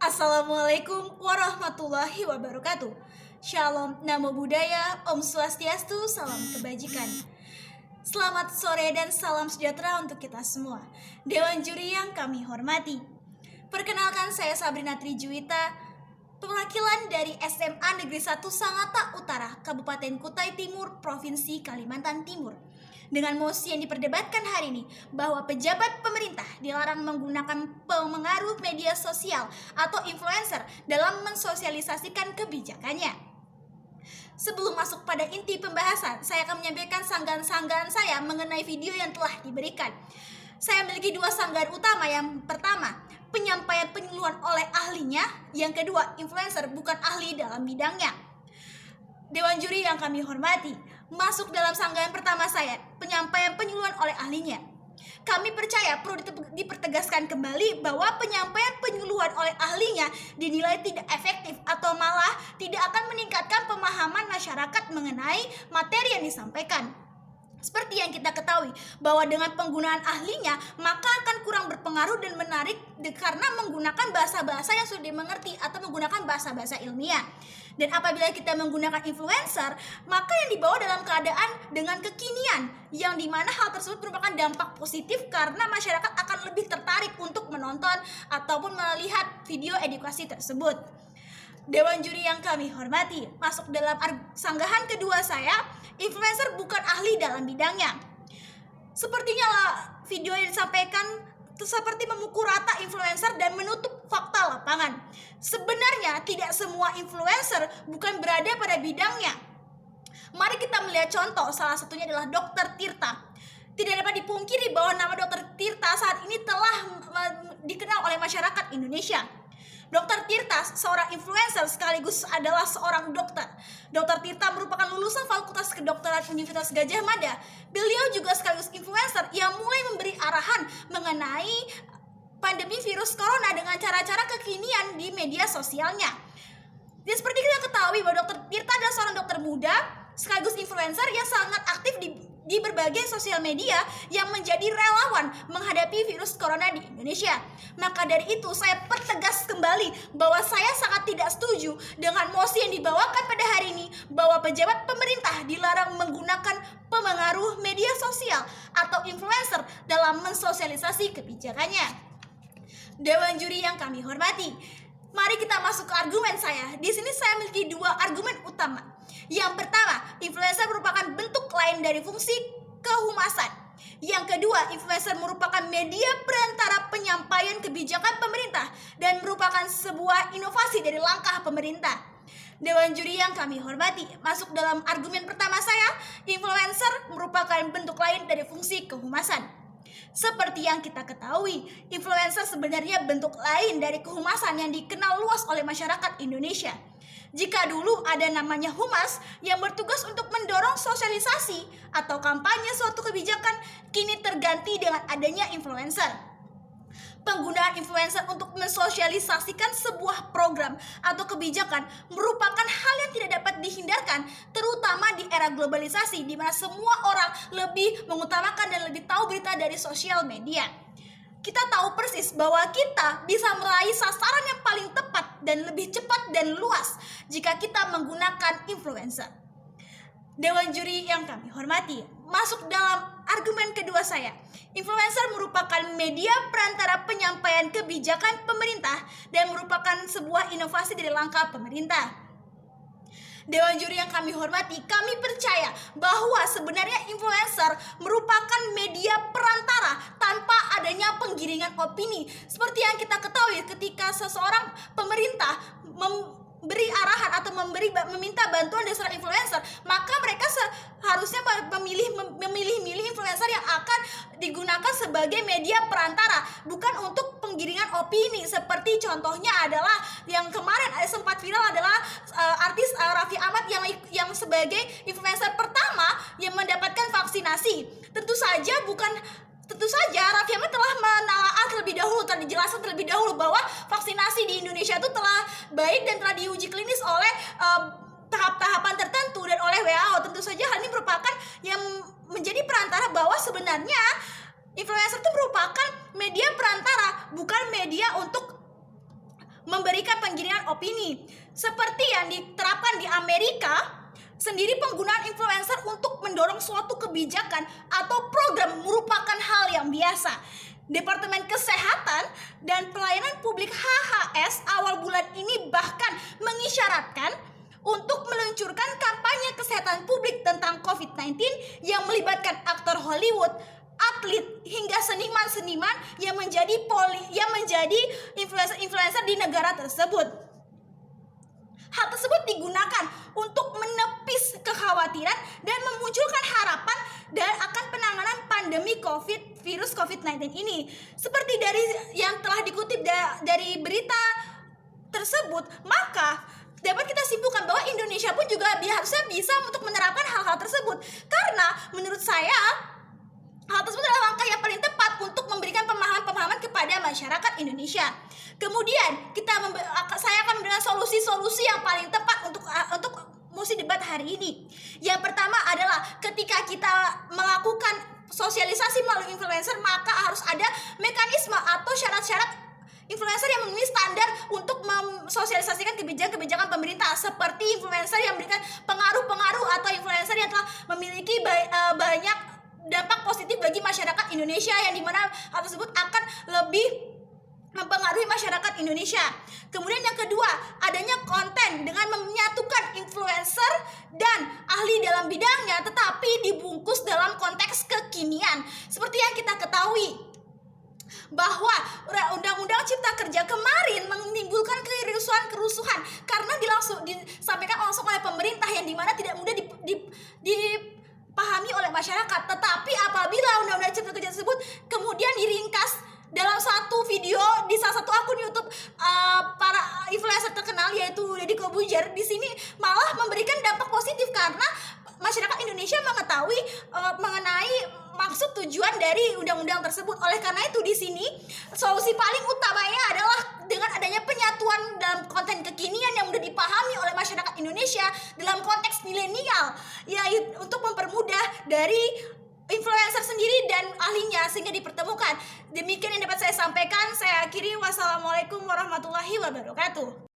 Assalamualaikum warahmatullahi wabarakatuh. Shalom, namo buddhaya, om swastiastu, salam kebajikan. Selamat sore dan salam sejahtera untuk kita semua. Dewan juri yang kami hormati. Perkenalkan, saya Sabrina Trijuwita, perwakilan dari SMA Negeri 1 Sangatta Utara, Kabupaten Kutai Timur, Provinsi Kalimantan Timur. Dengan mosi yang diperdebatkan hari ini, bahwa pejabat pemerintah dilarang menggunakan pengaruh media sosial atau influencer dalam mensosialisasikan kebijakannya. Sebelum masuk pada inti pembahasan, saya akan menyampaikan sanggahan-sanggahan saya mengenai video yang telah diberikan. Saya memiliki dua sanggahan utama. Yang pertama, penyampaian penyuluhan oleh ahlinya. Yang kedua, influencer bukan ahli dalam bidangnya. Dewan juri yang kami hormati, masuk dalam sanggahan pertama saya, penyampaian penyuluhan oleh ahlinya. Kami percaya perlu dipertegaskan kembali bahwa penyampaian penyuluhan oleh ahlinya dinilai tidak efektif atau malah tidak akan meningkatkan pemahaman masyarakat mengenai materi yang disampaikan. Seperti yang kita ketahui, bahwa dengan penggunaan ahlinya maka akan kurang berpengaruh dan menarik karena menggunakan bahasa-bahasa yang sudah dimengerti atau menggunakan bahasa-bahasa ilmiah. Dan apabila kita menggunakan influencer, maka yang dibawa dalam keadaan dengan kekinian, yang dimana hal tersebut merupakan dampak positif karena masyarakat akan lebih tertarik untuk menonton ataupun melihat video edukasi tersebut. Dewan juri yang kami hormati, masuk dalam sanggahan kedua saya, influencer bukan ahli dalam bidangnya. Sepertinya lah video yang disampaikan seperti memukul rata influencer dan menutup fakta lapangan. Sebenarnya tidak semua influencer bukan berada pada bidangnya. Mari kita melihat contoh, salah satunya adalah Dr. Tirta. Tidak dapat dipungkiri bahwa nama Dr. Tirta saat ini telah dikenal oleh masyarakat Indonesia. Dr. Tirta seorang influencer sekaligus adalah seorang dokter. Dr. Tirta merupakan lulusan Fakultas Kedokteran Universitas Gadjah Mada. Beliau juga sekaligus influencer yang mulai memberi arahan mengenai pandemi virus corona dengan cara-cara kekinian di media sosialnya. Dan seperti kita ketahui bahwa Dr. Tirta adalah seorang dokter muda sekaligus influencer yang sangat aktif di berbagai sosial media yang menjadi relawan menghadapi virus corona di Indonesia. Maka dari itu saya pertegas kembali bahwa saya sangat tidak setuju dengan mosi yang dibawakan pada hari ini bahwa pejabat pemerintah dilarang menggunakan pengaruh media sosial atau influencer dalam mensosialisasi kebijakannya. Dewan juri yang kami hormati, mari kita masuk ke argumen saya. Di sini saya memiliki dua argumen utama. Yang pertama, influencer merupakan bentuk lain dari fungsi kehumasan. Yang kedua, influencer merupakan media perantara penyampaian kebijakan pemerintah dan merupakan sebuah inovasi dari langkah pemerintah. Dewan juri yang kami hormati, masuk dalam argumen pertama saya, influencer merupakan bentuk lain dari fungsi kehumasan. Seperti yang kita ketahui, influencer sebenarnya bentuk lain dari kehumasan yang dikenal luas oleh masyarakat Indonesia. Jika dulu ada namanya humas yang bertugas untuk mendorong sosialisasi atau kampanye suatu kebijakan, kini terganti dengan adanya influencer. Penggunaan influencer untuk mensosialisasikan sebuah program atau kebijakan merupakan hal yang tidak dapat dihindarkan, terutama di era globalisasi di mana semua orang lebih mengutamakan dan lebih tahu berita dari sosial media. Kita tahu persis bahwa kita bisa meraih sasaran yang paling tepat dan lebih cepat dan luas jika kita menggunakan influencer. Dewan juri yang kami hormati, masuk dalam argumen kedua saya. Influencer merupakan media perantara penyampaian kebijakan pemerintah dan merupakan sebuah inovasi dari langkah pemerintah. Dewan juri yang kami hormati, kami percaya bahwa sebenarnya influencer merupakan media perantara tanpa adanya penggiringan opini. Seperti yang kita ketahui, ketika seseorang pemerintah memberi arahan atau meminta bantuan dari seorang influencer, maka mereka seharusnya memilih influencer yang akan digunakan sebagai media perantara, bukan untuk penggiringan opini. Seperti contohnya adalah yang kemarin sempat viral adalah artis Raffi Ahmad yang sebagai influencer pertama yang mendapatkan vaksinasi. Tentu saja Raffi Ahmad telah menelaah telah dijelaskan terlebih dahulu bahwa vaksinasi di Indonesia itu telah baik dan telah diuji klinis oleh tahap-tahapan tertentu dan oleh WHO. Tentu saja hal ini merupakan yang menjadi perantara bahwa sebenarnya influencer itu merupakan media perantara, bukan media untuk memberikan penggiringan opini. Seperti yang diterapkan di Amerika sendiri, penggunaan influencer untuk mendorong suatu kebijakan atau program merupakan hal yang biasa. Departemen Kesehatan dan Pelayanan Publik HHS awal bulan ini bahkan mengisyaratkan untuk meluncurkan kampanye kesehatan publik tentang COVID-19 yang melibatkan aktor Hollywood, atlet, hingga seniman-seniman yang menjadi influencer-influencer di negara tersebut. Hal tersebut digunakan untuk menepis kekhawatiran dan memunculkan harapan dan akan penanganan pandemi virus COVID-19 ini. Seperti dari yang telah dikutip dari berita tersebut, maka dapat kita simpulkan bahwa Indonesia pun juga harusnya bisa untuk menerapkan hal-hal tersebut. Karena menurut saya hal tersebut adalah langkah yang paling tepat untuk memberikan pemahaman-pemahaman kepada masyarakat Indonesia. Kemudian saya akan memberikan solusi-solusi yang paling tepat untuk musim debat hari ini. Yang pertama adalah ketika kita melakukan sosialisasi melalui influencer, maka harus ada mekanisme atau syarat-syarat influencer yang memenuhi standar untuk mensosialisasikan kebijakan-kebijakan pemerintah, seperti influencer yang memberikan pengaruh-pengaruh atau influencer yang telah memiliki banyak dampak positif bagi masyarakat Indonesia, yang dimana hal tersebut akan lebih mempengaruhi masyarakat Indonesia. Kemudian yang kedua, adanya konten dengan menyatukan influencer dan ahli dalam bidangnya, tetapi dibungkus dalam konteks kekinian. Seperti yang kita ketahui bahwa Undang-Undang Cipta Kerja kemarin menimbulkan kerusuhan karena disampaikan langsung oleh pemerintah, yang dimana tidak mudah dipahami oleh masyarakat. Tetapi apabila Undang-Undang Cipta Kerja tersebut kemudian diringkas dalam satu video di salah satu akun YouTube para influencer terkenal, yaitu Deddy Corbuzier, di sini malah memberikan dampak positif karena masyarakat Indonesia mengetahui mengenai maksud tujuan dari undang-undang tersebut. Oleh karena itu di sini solusi paling utamanya adalah dengan adanya penyatuan dalam konten kekinian yang mudah dipahami oleh masyarakat Indonesia dalam konteks milenial, yaitu untuk mempermudah dari influencer sendiri dan ahlinya sehingga dipertemukan. Demikian yang dapat saya sampaikan. Saya akhiri. Wassalamualaikum warahmatullahi wabarakatuh.